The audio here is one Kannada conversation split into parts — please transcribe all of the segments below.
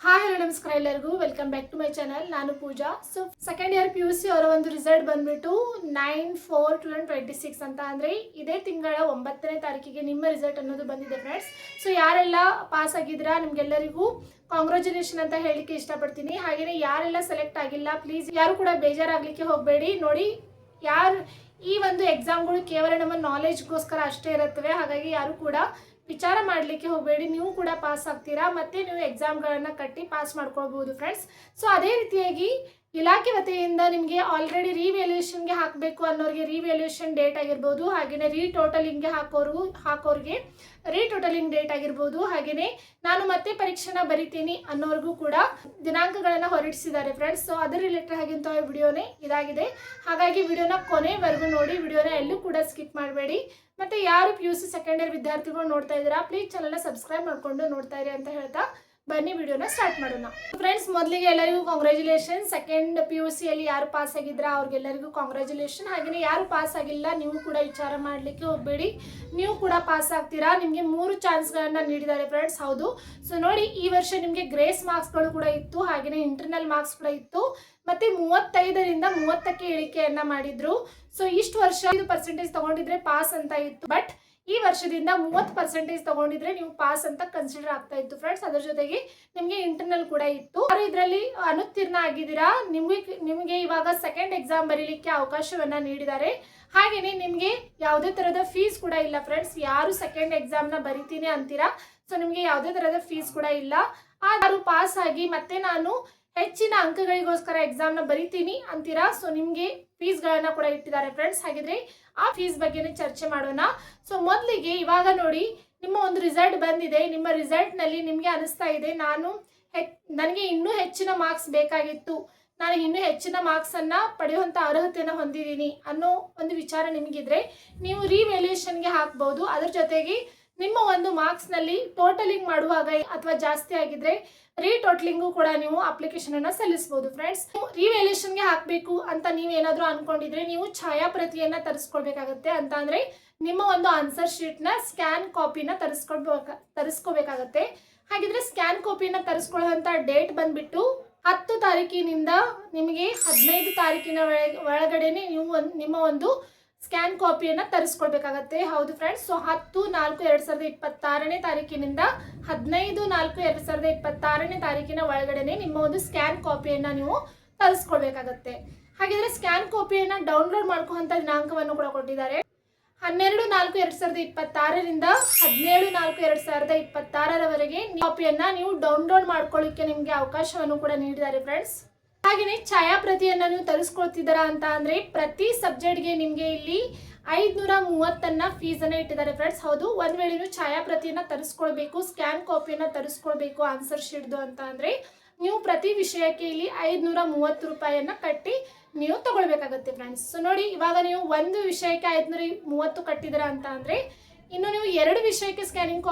ಹಾಯ್ ಹಲೋ ನಮಸ್ಕಾರ ಎಲ್ಲರಿಗೂ welcome back to my channel. ನಾನು Pooja. So second year PUC ಅವರ ಒಂದು ರಿಸಲ್ಟ್ ಬಂದ್ಬಿಟ್ಟು 9/4/2026 ಅಂತ, ಅಂದರೆ ಇದೇ ತಿಂಗಳ 9ನೇ ತಾರೀಕಿಗೆ ನಿಮ್ಮ ರಿಸಲ್ಟ್ ಅನ್ನೋದು ಬಂದಿದೆ ಫ್ರೆಂಡ್ಸ್. ಸೊ ಯಾರೆಲ್ಲ ಪಾಸ್ ಆಗಿದ್ರಾ ನಿಮಗೆಲ್ಲರಿಗೂ ಕಾಂಗ್ರ್ಯಾಚುಲೇಷನ್ ಅಂತ ಹೇಳಿಕ್ಕೆ ಇಷ್ಟಪಡ್ತೀನಿ. ಹಾಗೆಯೇ ಯಾರೆಲ್ಲ ಸೆಲೆಕ್ಟ್ ಆಗಿಲ್ಲ ಪ್ಲೀಸ್ ಯಾರು ಕೂಡ ಬೇಜಾರಾಗಲಿಕ್ಕೆ ಹೋಗಬೇಡಿ. ನೋಡಿ, ಯಾರು ಈ ಒಂದು ಎಕ್ಸಾಮ್ಗಳು ಕೇವಲ ನಮ್ಮ ನಾಲೆಜ್ಗೋಸ್ಕರ ಅಷ್ಟೇ ಇರುತ್ತವೆ. ಹಾಗಾಗಿ ಯಾರು ಕೂಡ ವಿಚಾರ ಮಾಡಲಿಕ್ಕೆ ಹೋಗಬೇಡಿ. ನೀವು ಕೂಡ ಪಾಸ್ ಆಗ್ತೀರಾ, ಮತ್ತು ನೀವು ಎಕ್ಸಾಮ್ಗಳನ್ನು ಕಟ್ಟಿ ಪಾಸ್ ಮಾಡ್ಕೊಳ್ಬೋದು ಫ್ರೆಂಡ್ಸ್. ಸೊ ಅದೇ ರೀತಿಯಾಗಿ ಇಲಾಖೆ ವತಿಯಿಂದ ನಿಮಗೆ ಆಲ್ರೆಡಿ ರಿವ್ಯಾಲ್ಯೂಯೇಷನ್ಗೆ ಹಾಕಬೇಕು ಅನ್ನೋರಿಗೆ ರಿವ್ಯಾಲ್ಯೂಯೇಷನ್ ಡೇಟ್ ಆಗಿರ್ಬೋದು, ಹಾಗೆಯೇ ರೀಟೋಟಲಿಂಗ್ಗೆ ಹಾಕೋರಿಗೆ ರೀಟೋಟಲಿಂಗ್ ಡೇಟ್ ಆಗಿರ್ಬೋದು, ಹಾಗೆಯೇ ನಾನು ಮತ್ತೆ ಪರೀಕ್ಷೆನ ಬರಿತೀನಿ ಅನ್ನೋರಿಗೂ ಕೂಡ ದಿನಾಂಕಗಳನ್ನು ಹೊರಡಿಸಿದ್ದಾರೆ ಫ್ರೆಂಡ್ಸ್. ಸೊ ಅದರ ರಿಲೇಟೆಡ್ ಆಗಿಂತ ವಿಡಿಯೋನೇ ಇದಾಗಿದೆ. ಹಾಗಾಗಿ ವಿಡಿಯೋನ ಕೊನೆವರೆಗೂ ನೋಡಿ, ವಿಡಿಯೋನ ಎಲ್ಲೂ ಕೂಡ ಸ್ಕಿಪ್ ಮಾಡಬೇಡಿ. ಮತ್ತು ಯಾರು PUC ಸೆಕೆಂಡ್ ಇಯರ್ ವಿದ್ಯಾರ್ಥಿಗಳು ನೋಡ್ತಾ ಇದ್ದೀರಾ ಪ್ಲೀಸ್ ಚಾನಲ್ನ ಸಬ್ಸ್ಕ್ರೈಬ್ ಮಾಡ್ಕೊಂಡು ನೋಡ್ತಾ ಇರಿ ಅಂತ ಹೇಳ್ತಾ ಬನ್ನಿ ವಿಡಿಯೋನ ಸ್ಟಾರ್ಟ್ ಮಾಡೋಣ ಫ್ರೆಂಡ್ಸ್. ಮೊದಲಿಗೆ ಎಲ್ಲರಿಗೂ ಕಾಂಗ್ರ್ಯಾಚುಲೇಷನ್. ಸೆಕೆಂಡ್ PUCಯಲ್ಲಿ ಯಾರು ಪಾಸ್ ಆಗಿದ್ರಾ ಅವ್ರಿಗೆಲ್ಲರಿಗೂ ಕಾಂಗ್ರ್ಯಾಚುಲೇಷನ್. ಹಾಗೆಯೇ ಯಾರು ಪಾಸ್ ಆಗಿಲ್ಲ ನೀವು ಕೂಡ ವಿಚಾರ ಮಾಡಲಿಕ್ಕೆ ಹೋಗಬೇಡಿ, ನೀವು ಕೂಡ ಪಾಸ್ ಆಗ್ತೀರಾ. ನಿಮಗೆ 3 ಚಾನ್ಸ್ಗಳನ್ನು ನೀಡಿದ್ದಾರೆ ಫ್ರೆಂಡ್ಸ್. ಹೌದು, ಸೊ ನೋಡಿ, ಈ ವರ್ಷ ನಿಮಗೆ ಗ್ರೇಸ್ ಮಾರ್ಕ್ಸ್ಗಳು ಕೂಡ ಇತ್ತು, ಹಾಗೆಯೇ ಇಂಟರ್ನಲ್ ಮಾರ್ಕ್ಸ್ ಕೂಡ ಇತ್ತು, ಮತ್ತು 35ರಿಂದ 30ಕ್ಕೆ ಇಳಿಕೆಯನ್ನು ಮಾಡಿದ್ರು. ಸೊ ಇಷ್ಟು ವರ್ಷ 5% ತಗೊಂಡಿದ್ರೆ ಪಾಸ್ ಅಂತ ಇತ್ತು, ಬಟ್ ಈ ವರ್ಷದಿಂದ 30% ತಗೊಂಡಿದ್ರೆ ನೀವು ಪಾಸ್ ಅಂತ ಕನ್ಸಿಡರ್ ಆಗ್ತಾ ಇತ್ತು ಫ್ರೆಂಡ್ಸ್. ಅದರ ಜೊತೆಗೆ ನಿಮಗೆ ಇಂಟರ್ನಲ್ ಕೂಡ ಇತ್ತು. ಯಾರು ಇದರಲ್ಲಿ ಅನುತ್ತೀರ್ಣ ಆಗಿದ್ದೀರಾ ನಿಮಗೆ ಇವಾಗ ಸೆಕೆಂಡ್ ಎಕ್ಸಾಮ್ ಬರೀಲಿಕ್ಕೆ ಅವಕಾಶವನ್ನ ನೀಡಿದ್ದಾರೆ. ಹಾಗೆಯೇ ನಿಮಗೆ ಯಾವುದೇ ತರಹದ ಫೀಸ್ ಕೂಡ ಇಲ್ಲ ಫ್ರೆಂಡ್ಸ್. ಯಾರು ಸೆಕೆಂಡ್ ಎಕ್ಸಾಮ್ನ ಬರಿತೀನಿ ಅಂತೀರಾ, ಸೊ ನಿಮಗೆ ಯಾವುದೇ ತರಹದ ಫೀಸ್ ಕೂಡ ಇಲ್ಲ. ಯಾರು ಪಾಸ್ ಆಗಿ ಮತ್ತೆ ನಾನು ಹೆಚ್ಚಿನ ಅಂಕಗಳಿಗೋಸ್ಕರ ಎಕ್ಸಾಮ್ನ ಬರಿತೀನಿ ಅಂತೀರಾ, ಸೊ ನಿಮಗೆ ಫೀಸ್ಗಳನ್ನ ಕೂಡ ಇಟ್ಟಿದ್ದಾರೆ ಫ್ರೆಂಡ್ಸ್. ಹಾಗಿದ್ರೆ ಆ ಫೀಸ್ ಬಗ್ಗೆನೇ ಚರ್ಚೆ ಮಾಡೋಣ. ಸೊ ಮೊದಲಿಗೆ ಇವಾಗ ನೋಡಿ, ನಿಮ್ಮ ಒಂದು ರಿಸಲ್ಟ್ ಬಂದಿದೆ. ನಿಮ್ಮ ರಿಸಲ್ಟ್ನಲ್ಲಿ ನಿಮಗೆ ಅನಿಸ್ತಾ ಇದೆ ನನಗೆ ಇನ್ನೂ ಹೆಚ್ಚಿನ ಮಾರ್ಕ್ಸ್ ಬೇಕಾಗಿತ್ತು, ನಾನು ಇನ್ನೂ ಹೆಚ್ಚಿನ ಮಾರ್ಕ್ಸನ್ನು ಪಡೆಯುವಂಥ ಅರ್ಹತೆಯನ್ನು ಹೊಂದಿದ್ದೀನಿ ಅನ್ನೋ ಒಂದು ವಿಚಾರ ನಿಮಗಿದ್ರೆ ನೀವು ರಿವ್ಯಾಲ್ಯೂಯೇಷನ್ಗೆ ಹಾಕ್ಬೋದು. ಅದ್ರ ಜೊತೆಗೆ ನಿಮ್ಮ ಒಂದು ಮಾರ್ಕ್ಸ್ನಲ್ಲಿ ಟೋಟಲಿಂಗ್ ಮಾಡುವಾಗ ಅಥವಾ ಜಾಸ್ತಿ ಆಗಿದ್ರೆ ರೀಟೋಟಲಿಂಗು ಕೂಡ ನೀವು ಅಪ್ಲಿಕೇಶನ್ ಅನ್ನು ಸಲ್ಲಿಸಬಹುದು ಫ್ರೆಂಡ್ಸ್. ರಿವ್ಯಾಲ್ಯೂಯೇಷನ್ಗೆ ಹಾಕಬೇಕು ಅಂತ ನೀವೇನಾದರೂ ಅನ್ಕೊಂಡಿದ್ರೆ ನೀವು ಛಾಯಾಪ್ರತಿಯನ್ನ ತರಿಸ್ಕೊಳ್ಬೇಕಾಗತ್ತೆ. ಅಂತ ಅಂದ್ರೆ ನಿಮ್ಮ ಒಂದು ಆನ್ಸರ್ ಶೀಟ್ನ ಸ್ಕ್ಯಾನ್ ಕಾಪಿನ ತರಿಸ್ಕೋಬೇಕಾಗತ್ತೆ. ಹಾಗಿದ್ರೆ ಸ್ಕ್ಯಾನ್ ಕಾಪಿನ ತರಿಸ್ಕೊಳ್ಳುವಂಥ ಡೇಟ್ ಬಂದ್ಬಿಟ್ಟು 10 ತಾರೀಕಿನಿಂದ ನಿಮಗೆ 15 ತಾರೀಕಿನ ಒಳಗಡೆನೆ ನೀವು ನಿಮ್ಮ ಒಂದು ಸ್ಕ್ಯಾನ್ ಕಾಪಿಯನ್ನು ತರಿಸ್ಕೊಳ್ಬೇಕಾಗತ್ತೆ. ಹೌದು ಫ್ರೆಂಡ್ಸ್. ಸೊ 10/4/2026ನೇ ತಾರೀಕಿನಿಂದ 15/4/2026ನೇ ತಾರೀಕಿನ ಒಳಗಡೆನೆ ನಿಮ್ಮ ಒಂದು ಸ್ಕ್ಯಾನ್ ಕಾಪಿಯನ್ನು ನೀವು ತರಿಸ್ಕೊಳ್ಬೇಕಾಗತ್ತೆ. ಹಾಗಿದ್ರೆ ಸ್ಕ್ಯಾನ್ ಕಾಪಿಯನ್ನು ಡೌನ್ಲೋಡ್ ಮಾಡ್ಕೊಳ್ಳುವಂಥ ದಿನಾಂಕವನ್ನು ಕೂಡ ಕೊಟ್ಟಿದ್ದಾರೆ. 12/4/2026ರಿಂದ 17/4/2026ರವರೆಗೆ ಕಾಪಿಯನ್ನು ನೀವು ಡೌನ್ಲೋಡ್ ಮಾಡ್ಕೊಳ್ಳಿಕ್ಕೆ ನಿಮಗೆ ಅವಕಾಶವನ್ನು ಕೂಡ ನೀಡಿದ್ದಾರೆ ಫ್ರೆಂಡ್ಸ್. ಹಾಗೆಯೇ ಛಾಯಾಪ್ರತಿಯನ್ನು ನೀವು ತರಿಸ್ಕೊಳ್ತಿದ್ದೀರಾ ಅಂತ ಅಂದರೆ ಪ್ರತಿ ಸಬ್ಜೆಕ್ಟ್ಗೆ ನಿಮಗೆ ಇಲ್ಲಿ 530 ಫೀಸನ್ನು ಇಟ್ಟಿದ್ದಾರೆ ಫ್ರೆಂಡ್ಸ್. ಹೌದು, ಒಂದು ವೇಳೆ ನೀವು ಛಾಯಾಪ್ರತಿಯನ್ನು ತರಿಸ್ಕೊಳ್ಬೇಕು, ಸ್ಕ್ಯಾನ್ ಕಾಪಿಯನ್ನು ತರಿಸ್ಕೊಳ್ಬೇಕು ಆನ್ಸರ್ ಶೀಟ್ದು ಅಂತ ಅಂದರೆ ನೀವು ಪ್ರತಿ ವಿಷಯಕ್ಕೆ ಇಲ್ಲಿ 530 ರೂಪಾಯಿಯನ್ನು ಕಟ್ಟಿ ನೀವು ತಗೊಳ್ಬೇಕಾಗತ್ತೆ ಫ್ರೆಂಡ್ಸ್. ಸೊ ನೋಡಿ, ಇವಾಗ ನೀವು ಒಂದು ವಿಷಯಕ್ಕೆ 530 ಕಟ್ಟಿದ್ದೀರಾ ಅಂತ ಅಂದರೆ ಇನ್ನು ನೀವು 2 ವಿಷಯಕ್ಕೆ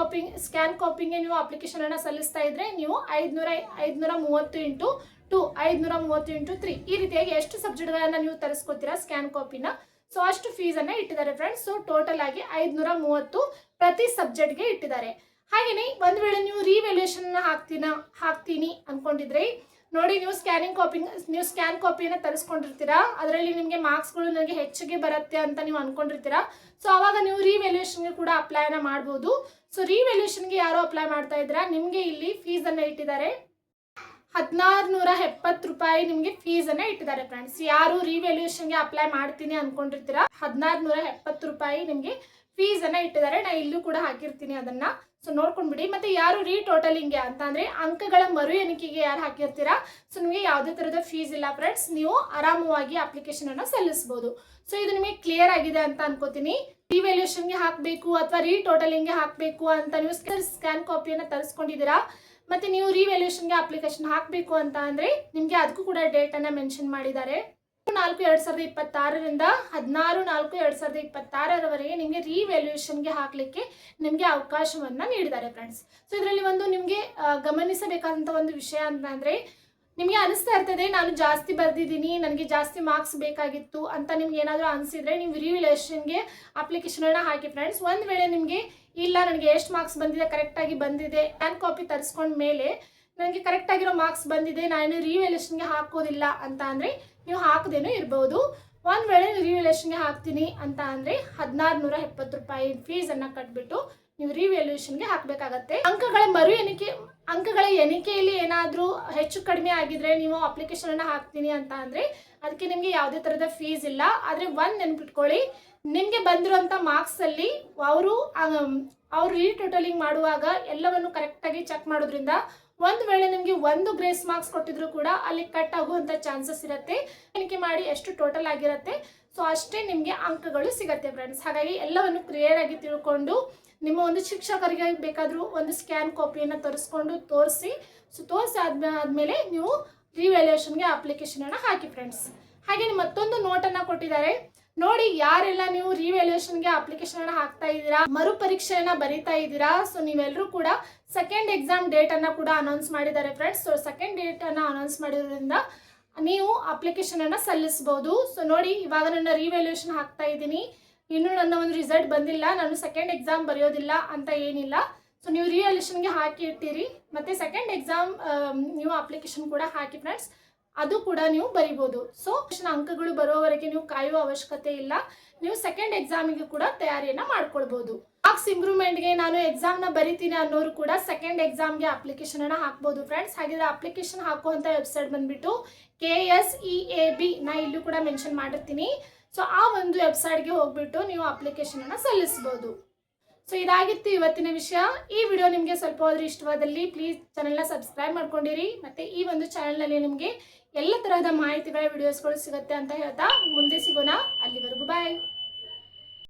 ಸ್ಕ್ಯಾನ್ ಕಾಪಿಗೆ ನೀವು ಅಪ್ಲಿಕೇಶನನ್ನು ಸಲ್ಲಿಸ್ತಾ ಇದ್ರೆ ನೀವು 530 ಇಂಟು 2 530 ಇಂಟು 3 ಈ ರೀತಿಯಾಗಿ ಎಷ್ಟು ಸಬ್ಜೆಕ್ಟ್ಗಳನ್ನು ನೀವು ತರಿಸ್ಕೊತೀರಾ ಸ್ಕ್ಯಾನ್ ಕಾಪಿನ, ಸೊ ಅಷ್ಟು ಫೀಸನ್ನು ಇಟ್ಟಿದ್ದಾರೆ ಫ್ರೆಂಡ್ಸ್. ಸೊ ಟೋಟಲ್ ಆಗಿ 530 ಪ್ರತಿ ಸಬ್ಜೆಕ್ಟ್ಗೆ ಇಟ್ಟಿದ್ದಾರೆ. ಹಾಗೆಯೇ ಒಂದು ವೇಳೆ ನೀವು ರಿವ್ಯಾಲ್ಯೂಯೇಷನ್ ಹಾಕ್ತೀನಿ ಅಂದ್ಕೊಂಡಿದ್ರೆ ನೋಡಿ, ನೀವು ಸ್ಕ್ಯಾನ್ ಕಾಪಿಯನ್ನು ತರಿಸ್ಕೊಂಡಿರ್ತೀರಾ, ಅದರಲ್ಲಿ ನಿಮಗೆ ಮಾರ್ಕ್ಸ್ಗಳು ನನಗೆ ಹೆಚ್ಚಿಗೆ ಬರುತ್ತೆ ಅಂತ ನೀವು ಅಂದ್ಕೊಂಡಿರ್ತೀರಾ. ಸೊ ಆವಾಗ ನೀವು ರಿವ್ಯಾಲ್ಯೂಯೇಷನ್ಗೆ ಕೂಡ ಅಪ್ಲೈನ ಮಾಡ್ಬೋದು. ಸೊ ರಿವ್ಯಾಲ್ಯೂಯೇಷನ್ಗೆ ಯಾರು ಅಪ್ಲೈ ಮಾಡ್ತಾ ಇದ್ದೀರಾ ನಿಮಗೆ ಇಲ್ಲಿ ಫೀಸನ್ನು ಇಟ್ಟಿದ್ದಾರೆ. 1670 ರೂಪಾಯಿ ನಿಮಗೆ ಫೀಸನ್ನು ಇಟ್ಟಿದ್ದಾರೆ ಫ್ರೆಂಡ್ಸ್. ಯಾರು ರಿವ್ಯಾಲ್ಯೂಯೇಷನ್ಗೆ ಅಪ್ಲೈ ಮಾಡ್ತೀನಿ ಅಂದ್ಕೊಂಡಿರ್ತೀರಾ 1670 ರೂಪಾಯಿ ನಿಮಗೆ ಫೀಸನ್ನು ಇಟ್ಟಿದ್ದಾರೆ. ನಾನು ಇಲ್ಲೂ ಕೂಡ ಹಾಕಿರ್ತೀನಿ ಅದನ್ನ, ಸೊ ನೋಡ್ಕೊಂಡ್ಬಿಡಿ. ಮತ್ತೆ ಯಾರು ರೀಟೋಟಲಿಂಗ್ಗೆ ಅಂತ ಅಂದ್ರೆ ಅಂಕಗಳ ಮರು ಎಣಿಕೆಗೆ ಯಾರು ಹಾಕಿರ್ತೀರಾ, ಸೊ ನಿಮಗೆ ಯಾವುದೇ ತರಹದ ಫೀಸ್ ಇಲ್ಲ ಫ್ರೆಂಡ್ಸ್. ನೀವು ಆರಾಮವಾಗಿ ಅಪ್ಲಿಕೇಶನ್ ಅನ್ನು ಸಲ್ಲಿಸಬಹುದು. ಸೊ ಇದು ನಿಮಗೆ ಕ್ಲಿಯರ್ ಆಗಿದೆ ಅಂತ ಅನ್ಕೋತೀನಿ. ರಿವ್ಯಾಲ್ಯೂಯೇಷನ್ಗೆ ಹಾಕಬೇಕು ಅಥವಾ ರೀಟೋಟಲಿಂಗ್ಗೆ ಹಾಕಬೇಕು ಅಂತ ನೀವು ಸ್ಕ್ಯಾನ್ ಕಾಪಿಯನ್ನು ತರಿಸ್ಕೊಂಡಿದ್ದೀರಾ, ಮತ್ತೆ ನೀವು ರಿವ್ಯಾಲ್ಯೂಯೇಷನ್ಗೆ ಅಪ್ಲಿಕೇಶನ್ ಹಾಕಬೇಕು ಅಂತ ಅಂದರೆ ನಿಮಗೆ ಅದಕ್ಕೂ ಕೂಡ ಡೇಟನ್ನು ಮೆನ್ಷನ್ ಮಾಡಿದ್ದಾರೆ. 4/2026ರಿಂದ 16/4/2026ರವರೆಗೆ ನಿಮಗೆ ರಿವ್ಯಾಲ್ಯೂಯೇಷನ್ಗೆ ಹಾಕಲಿಕ್ಕೆ ನಿಮಗೆ ಅವಕಾಶವನ್ನು ನೀಡಿದ್ದಾರೆ ಫ್ರೆಂಡ್ಸ್. ಸೊ ಇದರಲ್ಲಿ ಒಂದು ನಿಮಗೆ ಗಮನಿಸಬೇಕಾದಂಥ ಒಂದು ವಿಷಯ ಅಂತ ಅಂದರೆ ನಿಮಗೆ ಅನಿಸ್ತಾ ಇರ್ತದೆ ನಾನು ಜಾಸ್ತಿ ಬರೆದಿದ್ದೀನಿ, ನನಗೆ ಜಾಸ್ತಿ ಮಾರ್ಕ್ಸ್ ಬೇಕಾಗಿತ್ತು ಅಂತ ನಿಮ್ಗೆ ಏನಾದರೂ ಅನಿಸಿದರೆ ನೀವು ರಿವ್ಯಾಲ್ಯೂಯೇಷನ್ಗೆ ಅಪ್ಲಿಕೇಶನನ್ನು ಹಾಕಿ ಫ್ರೆಂಡ್ಸ್. ಒಂದು ವೇಳೆ ನಿಮಗೆ ಇಲ್ಲ ನನಗೆ ಎಷ್ಟು ಮಾರ್ಕ್ಸ್ ಬಂದಿದೆ ಕರೆಕ್ಟಾಗಿ ಬಂದಿದೆ ಸ್ಕ್ಯಾನ್ ಕಾಪಿ ತರಿಸ್ಕೊಂಡ ಮೇಲೆ ನನಗೆ ಕರೆಕ್ಟ್ ಆಗಿರೋ ಮಾರ್ಕ್ಸ್ ಬಂದಿದೆ, ನಾನು ರಿವ್ಯಾಲ್ಯೂಷನ್ಗೆ ಹಾಕೋದಿಲ್ಲ ಅಂತ ಅಂದರೆ ನೀವು ಹಾಕದೇನೂ ಇರ್ಬೋದು. ಒಂದು ವೇಳೆ ರಿವ್ಯಾಲ್ಯೂಷನ್ಗೆ ಹಾಕ್ತೀನಿ ಅಂತ ಅಂದರೆ 1670 ರೂಪಾಯಿ ಫೀಸನ್ನು ಕಟ್ಬಿಟ್ಟು ನೀವು ರಿವ್ಯಾಲ್ಯೂಷನ್ಗೆ ಹಾಕಬೇಕಾಗತ್ತೆ. ಅಂಕಗಳ ಎಣಿಕೆಯಲ್ಲಿ ಏನಾದರೂ ಹೆಚ್ಚು ಕಡಿಮೆ ಆಗಿದ್ರೆ ನೀವು ಅಪ್ಲಿಕೇಶನನ್ನು ಹಾಕ್ತೀನಿ ಅಂತ ಅಂದರೆ ಅದಕ್ಕೆ ನಿಮಗೆ ಯಾವುದೇ ಥರದ ಫೀಸ್ ಇಲ್ಲ. ಆದರೆ ಒಂದು ನೆನ್ಪಿಟ್ಕೊಳ್ಳಿ, ನಿಮಗೆ ಬಂದಿರೋಂಥ ಮಾರ್ಕ್ಸಲ್ಲಿ ಅವರು ರೀಟೋಟಲಿಂಗ್ ಮಾಡುವಾಗ ಎಲ್ಲವನ್ನು ಕರೆಕ್ಟಾಗಿ ಚೆಕ್ ಮಾಡೋದ್ರಿಂದ ಒಂದು ವೇಳೆ ನಿಮಗೆ ಒಂದು ಗ್ರೇಸ್ ಮಾರ್ಕ್ಸ್ ಕೊಟ್ಟಿದ್ರು ಕೂಡ ಅಲ್ಲಿ ಕಟ್ ಆಗುವಂಥ ಚಾನ್ಸಸ್ ಇರುತ್ತೆ. ಎಣಿಕೆ ಮಾಡಿ ಎಷ್ಟು ಟೋಟಲ್ ಆಗಿರುತ್ತೆ ಸೊ ಅಷ್ಟೇ ನಿಮಗೆ ಅಂಕಗಳು ಸಿಗುತ್ತೆ ಫ್ರೆಂಡ್ಸ್. ಹಾಗಾಗಿ ಎಲ್ಲವನ್ನು ಕ್ಲಿಯರ್ ಆಗಿ ತಿಳ್ಕೊಂಡು ನಿಮ್ಮ ಒಂದು ಶಿಕ್ಷಕರಿಗೆ ಬೇಕಾದರೂ ಒಂದು ಸ್ಕ್ಯಾನ್ ಕಾಪಿಯನ್ನು ತೋರಿಸಿ ಆದಮೇಲೆ ನೀವು ರಿವ್ಯಾಲ್ಯೂಷನ್ಗೆ ಅಪ್ಲಿಕೇಶನನ್ನು ಹಾಕಿ ಫ್ರೆಂಡ್ಸ್. ಹಾಗೆ ಮತ್ತೊಂದು ನೋಟನ್ನು ಕೊಟ್ಟಿದ್ದಾರೆ ನೋಡಿ, ಯಾರೆಲ್ಲ ನೀವು ರಿವ್ಯಾಲ್ಯೂಷನ್ಗೆ ಅಪ್ಲಿಕೇಶನ್ ಹಾಕ್ತಾ ಇದ್ದೀರಾ, ಮರುಪರೀಕ್ಷೆಯನ್ನ ಬರೀತಾ ಇದ್ದೀರಾ, ಸೊ ನೀವೆಲ್ಲರೂ ಕೂಡ ಸೆಕೆಂಡ್ ಎಕ್ಸಾಮ್ ಡೇಟನ್ನು ಕೂಡ ಅನೌನ್ಸ್ ಮಾಡಿದ್ದಾರೆ ಫ್ರೆಂಡ್ಸ್. ಸೊ ಸೆಕೆಂಡ್ ಡೇಟನ್ನು ಅನೌನ್ಸ್ ಮಾಡಿರೋದ್ರಿಂದ ನೀವು ಅಪ್ಲಿಕೇಶನನ್ನು ಸಲ್ಲಿಸ್ಬೋದು. ಸೊ ನೋಡಿ, ಇವಾಗ ನನ್ನ ರಿವ್ಯಾಲ್ಯೂಷನ್ ಹಾಕ್ತಾ ಇದ್ದೀನಿ, ಇನ್ನೂ ನನ್ನ ಒಂದು ರಿಸಲ್ಟ್ ಬಂದಿಲ್ಲ, ನಾನು ಸೆಕೆಂಡ್ ಎಕ್ಸಾಮ್ ಬರೆಯೋದಿಲ್ಲ ಅಂತ ಏನಿಲ್ಲ. ಸೊ ನೀವು ರಿವ್ಯಾಲ್ಯೂಷನ್ಗೆ ಹಾಕಿ ಇರ್ತೀರಿ, ಮತ್ತು ಸೆಕೆಂಡ್ ಎಕ್ಸಾಮ್ ನೀವು ಅಪ್ಲಿಕೇಶನ್ ಕೂಡ ಹಾಕಿ ಫ್ರೆಂಡ್ಸ್, ಅದು ಕೂಡ ನೀವು ಬರಿಬೋದು. ಸೊ ಅಂಕಗಳು ಬರೋವರೆಗೆ ನೀವು ಕಾಯುವ ಅವಶ್ಯಕತೆ ಇಲ್ಲ, ನೀವು ಸೆಕೆಂಡ್ ಎಕ್ಸಾಮಿಗೆ ಕೂಡ ತಯಾರಿಯನ್ನು ಮಾಡ್ಕೊಳ್ಬೋದು. ಮಾರ್ಕ್ಸ್ ಇಂಪ್ರೂವ್ಮೆಂಟ್ಗೆ ನಾನು ಎಕ್ಸಾಮ್ನ ಬರಿತೀನಿ ಅನ್ನೋರು ಕೂಡ ಸೆಕೆಂಡ್ ಎಕ್ಸಾಮ್ಗೆ ಅಪ್ಲಿಕೇಶನನ್ನು ಹಾಕ್ಬೋದು ಫ್ರೆಂಡ್ಸ್. ಹಾಗಿದ್ರೆ ಅಪ್ಲಿಕೇಶನ್ ಹಾಕುವಂಥ ವೆಬ್ಸೈಟ್ ಬಂದುಬಿಟ್ಟು KSEAB, ನಾ ಇಲ್ಲೂ ಕೂಡ ಮೆನ್ಷನ್ ಮಾಡಿರ್ತೀನಿ. ಸೊ ಆ ಒಂದು ವೆಬ್ಸೈಟ್ಗೆ ಹೋಗ್ಬಿಟ್ಟು ನೀವು ಅಪ್ಲಿಕೇಶನನ್ನು ಸಲ್ಲಿಸ್ಬೋದು. ಸೊ ಇದಾಗಿತ್ತು ಇವತ್ತಿನ ವಿಷಯ. ಈ ವಿಡಿಯೋ ನಿಮಗೆ ಸ್ವಲ್ಪ ಹೋದ್ರೆ ಇಷ್ಟವಾದಲ್ಲಿ ಪ್ಲೀಸ್ ಚಾನೆಲ್ನ ಸಬ್ಸ್ಕ್ರೈಬ್ ಮಾಡ್ಕೊಂಡಿರಿ. ಮತ್ತು ಈ ಒಂದು ಚಾನೆಲ್ನಲ್ಲಿ ನಿಮಗೆ ಎಲ್ಲ ತರಹದ ಮಾಹಿತಿಗಳ ವಿಡಿಯೋಸ್ಗಳು ಸಿಗುತ್ತೆ ಅಂತ ಹೇಳ್ತಾ ಮುಂದೆ ಸಿಗೋಣ. ಅಲ್ಲಿವರೆಗೂ ಬಾಯ್.